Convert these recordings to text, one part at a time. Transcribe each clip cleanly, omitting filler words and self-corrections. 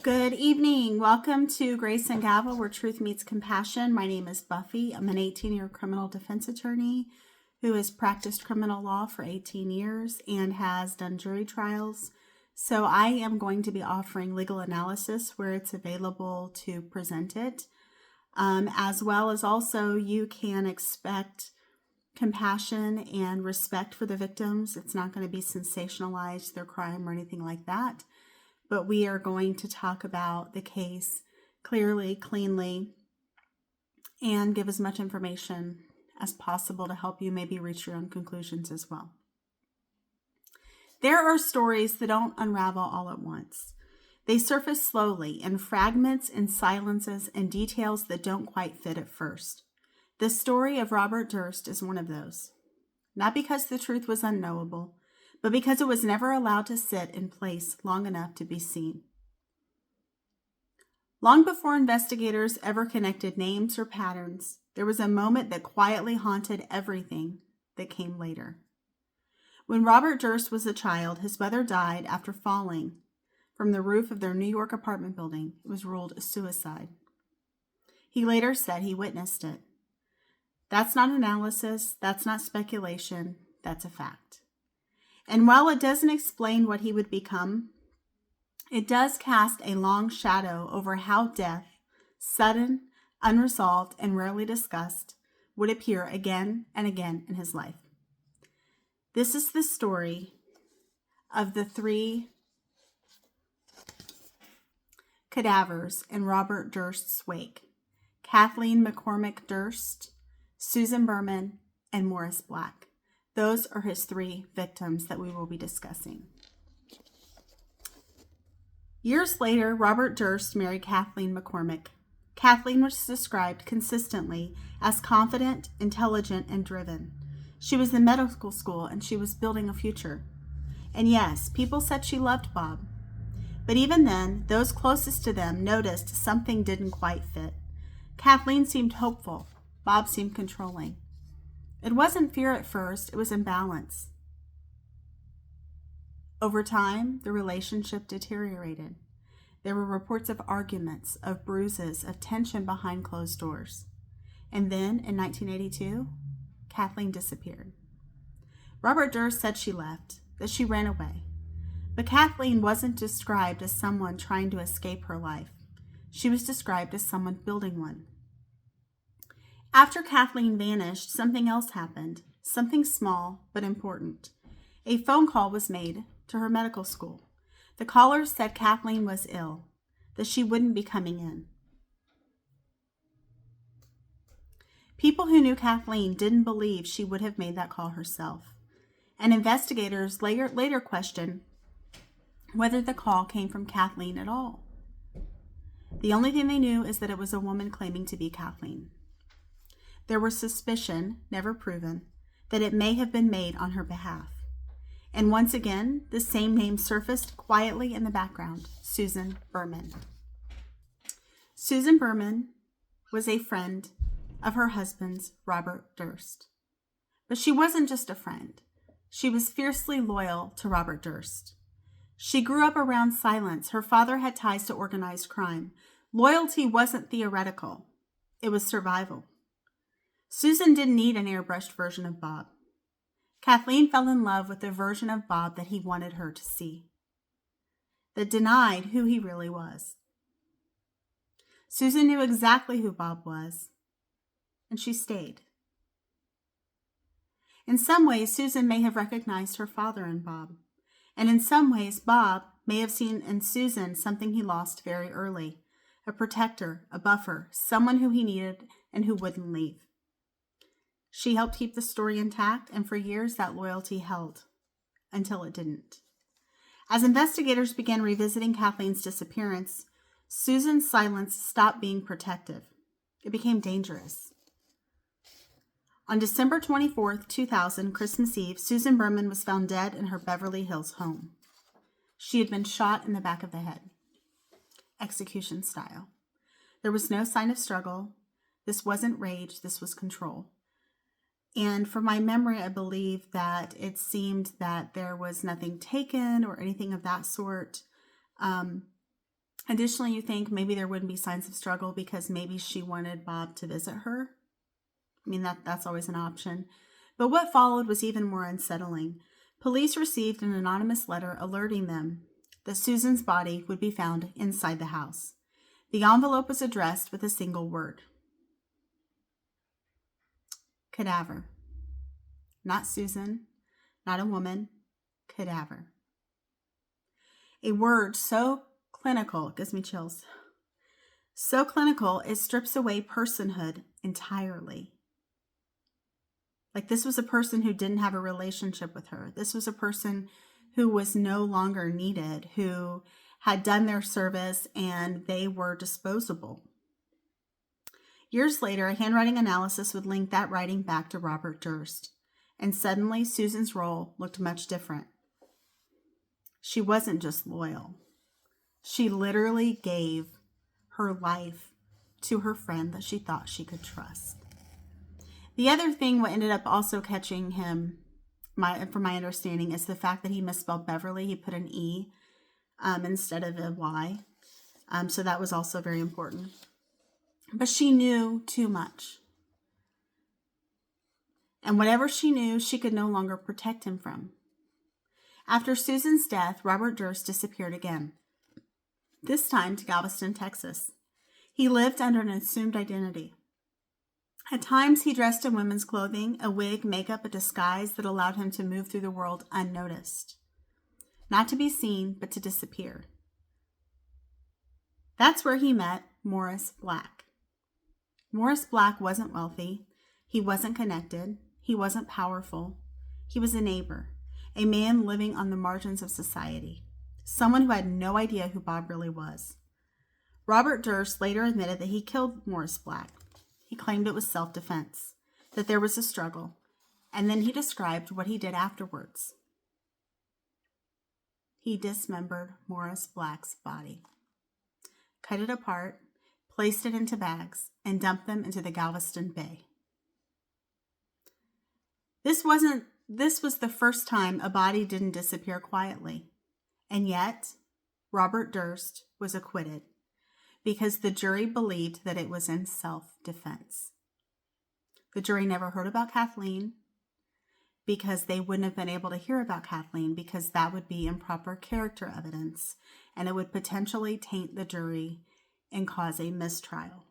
Good evening. Welcome to Grace Gavel, where truth meets compassion. My name is Buffy. I'm an 18-year criminal defense attorney who has practiced criminal law for 18 years and has done jury trials. So I am going to be offering legal analysis where it's available to present it, as well as also you can expect compassion and respect for the victims. It's not going to be sensationalized, their crime or anything like that. But we are going to talk about the case clearly, cleanly, and give as much information as possible to help you maybe reach your own conclusions as well. There are stories that don't unravel all at once. They surface slowly in fragments and silences and details that don't quite fit at first. The story of Robert Durst is one of those. Not because the truth was unknowable, but because it was never allowed to sit in place long enough to be seen. Long before investigators ever connected names or patterns, there was a moment that quietly haunted everything that came later. When Robert Durst was a child, his mother died after falling from the roof of their New York apartment building. It was ruled a suicide. He later said he witnessed it. That's not analysis, that's not speculation, that's a fact. And while it doesn't explain what he would become, it does cast a long shadow over how death, sudden, unresolved, and rarely discussed, would appear again and again in his life. This is the story of the three cadavers in Robert Durst's wake: Kathleen McCormack Durst, Susan Berman, and Morris Black. Those are his three victims that we will be discussing. Years later, Robert Durst married Kathleen McCormack. Kathleen was described consistently as confident, intelligent, and driven. She was in medical school and she was building a future. And yes, people said she loved Bob. But even then, those closest to them noticed something didn't quite fit. Kathleen seemed hopeful. Bob seemed controlling. It wasn't fear at first, it was imbalance. Over time, the relationship deteriorated. There were reports of arguments, of bruises, of tension behind closed doors. And then, in 1982, Kathleen disappeared. Robert Durst said she left, that she ran away. But Kathleen wasn't described as someone trying to escape her life. She was described as someone building one. After Kathleen vanished, something else happened, something small but important. A phone call was made to her medical school. The caller said Kathleen was ill, that she wouldn't be coming in. People who knew Kathleen didn't believe she would have made that call herself, and investigators later questioned whether the call came from Kathleen at all. The only thing they knew is that it was a woman claiming to be Kathleen. There was suspicion, never proven, that it may have been made on her behalf. And once again, the same name surfaced quietly in the background: Susan Berman. Susan Berman was a friend of her husband's, Robert Durst. But she wasn't just a friend. She was fiercely loyal to Robert Durst. She grew up around silence. Her father had ties to organized crime. Loyalty wasn't theoretical. It was survival. Susan didn't need an airbrushed version of Bob. Kathleen fell in love with the version of Bob that he wanted her to see, that denied who he really was. Susan knew exactly who Bob was, and she stayed. In some ways, Susan may have recognized her father in Bob, and in some ways, Bob may have seen in Susan something he lost very early: a protector, a buffer, someone who he needed and who wouldn't leave. She helped keep the story intact, and for years that loyalty held, until it didn't. As investigators began revisiting Kathleen's disappearance, Susan's silence stopped being protective. It became dangerous. On December 24th, 2000, Christmas Eve, Susan Berman was found dead in her Beverly Hills home. She had been shot in the back of the head, execution style. There was no sign of struggle. This wasn't rage, this was control. And from my memory, I believe that it seemed that there was nothing taken or anything of that sort. Additionally, you think maybe there wouldn't be signs of struggle because maybe she wanted Bob to visit her. I mean, that's always an option. But what followed was even more unsettling. Police received an anonymous letter alerting them that Susan's body would be found inside the house. The envelope was addressed with a single word. Cadaver. Not Susan, not a woman, cadaver. A word so clinical, it gives me chills. So clinical, it strips away personhood entirely. Like, this was a person who didn't have a relationship with her. This was a person who was no longer needed, who had done their service and they were disposable. Years later, a handwriting analysis would link that writing back to Robert Durst. And suddenly, Susan's role looked much different. She wasn't just loyal. She literally gave her life to her friend that she thought she could trust. The other thing what ended up also catching him, from my understanding, is the fact that he misspelled Beverly. He put an E instead of a Y. So that was also very important. But she knew too much. And whatever she knew, she could no longer protect him from. After Susan's death, Robert Durst disappeared again. This time to Galveston, Texas. He lived under an assumed identity. At times, he dressed in women's clothing, a wig, makeup, a disguise that allowed him to move through the world unnoticed. Not to be seen, but to disappear. That's where he met Morris Black. Morris Black wasn't wealthy. He wasn't connected. He wasn't powerful. He was a neighbor, a man living on the margins of society, someone who had no idea who Bob really was. Robert Durst later admitted that he killed Morris Black. He claimed it was self-defense, that there was a struggle, and then he described what he did afterwards. He dismembered Morris Black's body, cut it apart, placed it into bags, and dumped them into the Galveston Bay. This was the first time a body didn't disappear quietly. And yet, Robert Durst was acquitted because the jury believed that it was in self-defense. The jury never heard about Kathleen because they wouldn't have been able to hear about Kathleen because that would be improper character evidence and it would potentially taint the jury and cause a mistrial.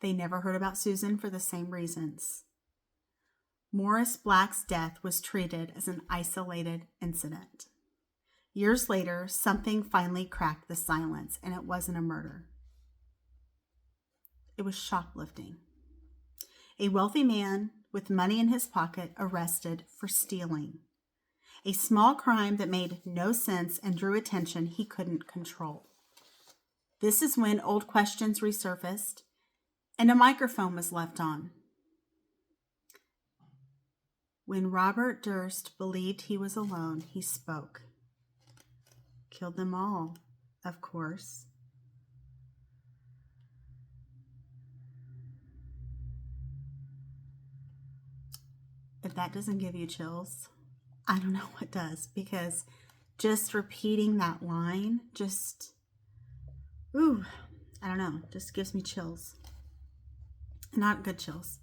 They never heard about Susan for the same reasons. Morris Black's death was treated as an isolated incident. Years later, something finally cracked the silence, and it wasn't a murder. It was shoplifting. A wealthy man with money in his pocket arrested for stealing. A small crime that made no sense and drew attention he couldn't control. This is when old questions resurfaced and a microphone was left on. When Robert Durst believed he was alone, he spoke. Killed them all, of course. If that doesn't give you chills, I don't know what does, because just repeating that line just, I don't know, just gives me chills. Not good chills.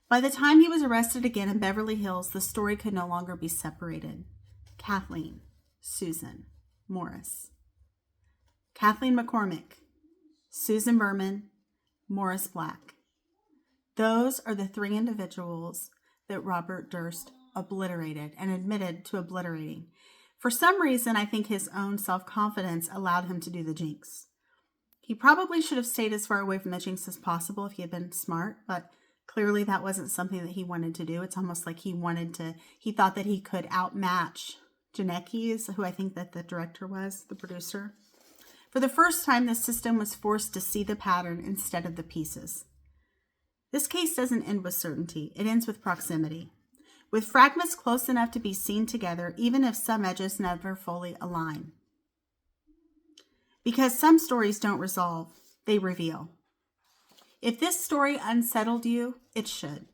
By the time he was arrested again in Beverly Hills, the story could no longer be separated. Kathleen, Susan, Morris. Kathleen McCormack, Susan Berman, Morris Black. Those are the three individuals that Robert Durst obliterated and admitted to obliterating. For some reason, I think his own self-confidence allowed him to do the jinx. He probably should have stayed as far away from the jinx as possible if he had been smart, but clearly that wasn't something that he wanted to do. It's almost like he thought that he could outmatch Janeckis, who I think that the director was, the producer. For the first time, the system was forced to see the pattern instead of the pieces. This case doesn't end with certainty. It ends with proximity, with fragments close enough to be seen together, even if some edges never fully align. Because some stories don't resolve, they reveal. If this story unsettled you, it should.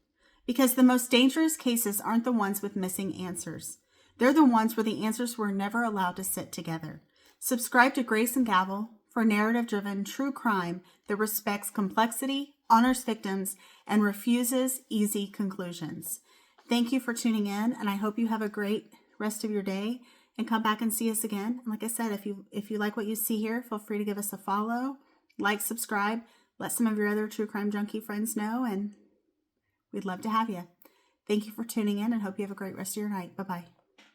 Because the most dangerous cases aren't the ones with missing answers. They're the ones where the answers were never allowed to sit together. Subscribe to Grace and Gavel for narrative-driven true crime that respects complexity, honors victims, and refuses easy conclusions. Thank you for tuning in, and I hope you have a great rest of your day, and come back and see us again. And like I said, if you like what you see here, feel free to give us a follow, like, subscribe, let some of your other true crime junkie friends know, and we'd love to have you. Thank you for tuning in, and hope you have a great rest of your night. Bye-bye.